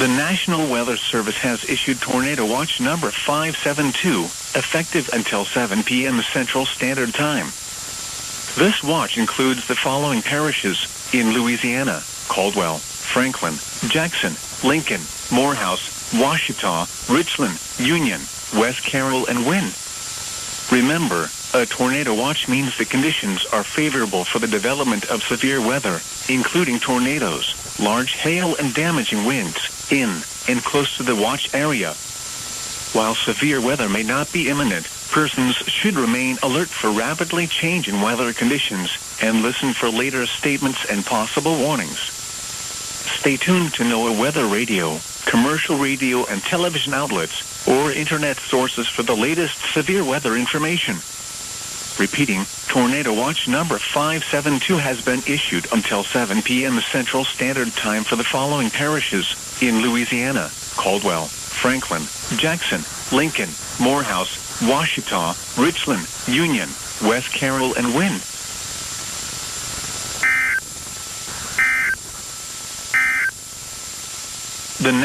The National Weather Service has issued Tornado Watch number 572, effective until 7 p.m. Central Standard Time. This watch includes the following parishes in Louisiana: Caldwell, Franklin, Jackson, Lincoln, Morehouse, Washita, Richland, Union, West Carroll, and Wynne. Remember, a tornado watch means the conditions are favorable for the development of severe weather, including tornadoes, large hail, and damaging winds in and close to the watch area. While severe weather may not be imminent, persons should remain alert for rapidly changing weather conditions and listen for later statements and possible warnings. Stay tuned to NOAA weather radio, commercial radio and television outlets, or internet sources for the latest severe weather information. Repeating, Tornado Watch number 572 has been issued until 7 p.m. Central Standard Time for the following parishes in Louisiana: Caldwell, Franklin, Jackson, Lincoln, Morehouse, Washita, Richland, Union, West Carroll, and Wynne. The